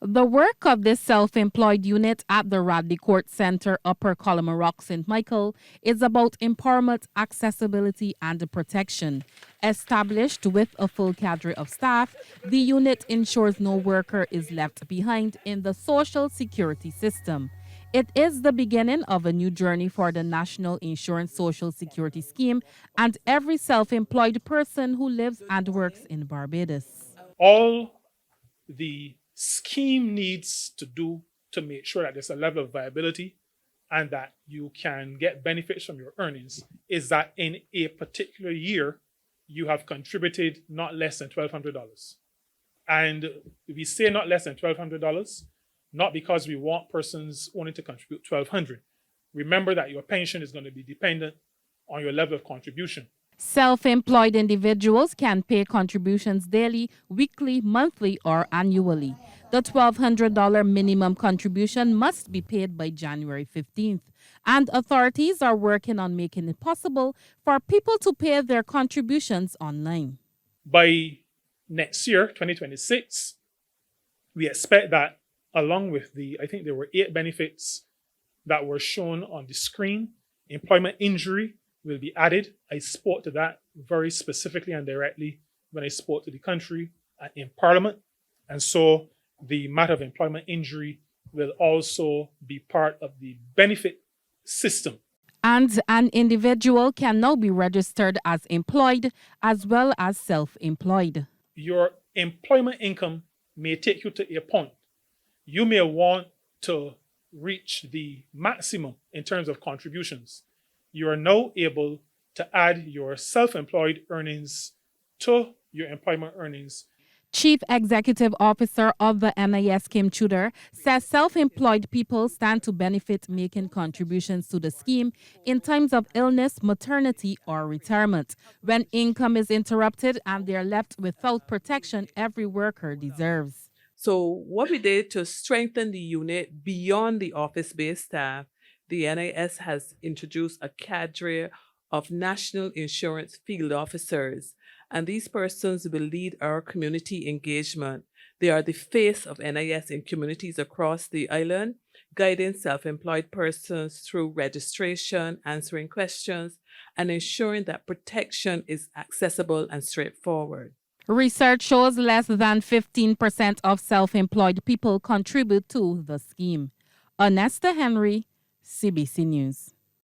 The work of this self-employed unit at the Radley Court Center, Upper Collymore, St. Michael, is about empowerment, accessibility, and protection. Established with a full cadre of staff, the unit ensures no worker is left behind in the social security system. It is the beginning of a new journey for the National Insurance Social Security Scheme and every self-employed person who lives and works in Barbados. All the scheme needs to do to make sure that there's a level of viability and that you can get benefits from your earnings is that in a particular year, you have contributed not less than $1,200. And we say not less than $1,200, not because we want persons only to contribute $1,200. Remember that your pension is going to be dependent on your level of contribution. Self-employed individuals can pay contributions daily, weekly, monthly, or annually. The $1,200 minimum contribution must be paid by January 15th, and authorities are working on making it possible for people to pay their contributions online. By next year, 2026, we expect that along with I think there were 8 benefits that were shown on the screen, employment injury will be added. I spoke to that very specifically and directly when I spoke to the country in Parliament. And so the matter of employment injury will also be part of the benefit system. And an individual can now be registered as employed as well as self-employed. Your employment income may take you to a point. You may want to reach the maximum in terms of contributions. You are now able to add your self-employed earnings to your employment earnings. Chief Executive Officer of the NISSS, Kim Tudor, says self-employed people stand to benefit making contributions to the scheme in times of illness, maternity, or retirement. When income is interrupted and they are left without protection every worker deserves. So what we did to strengthen the unit beyond the office-based staff, the NISSS has introduced a cadre of national insurance field officers, and these persons will lead our community engagement. They are the face of NISSS in communities across the island, guiding self-employed persons through registration, answering questions, and ensuring that protection is accessible and straightforward. Research shows less than 15% of self-employed people contribute to the scheme. Anesta Henry, CBC News.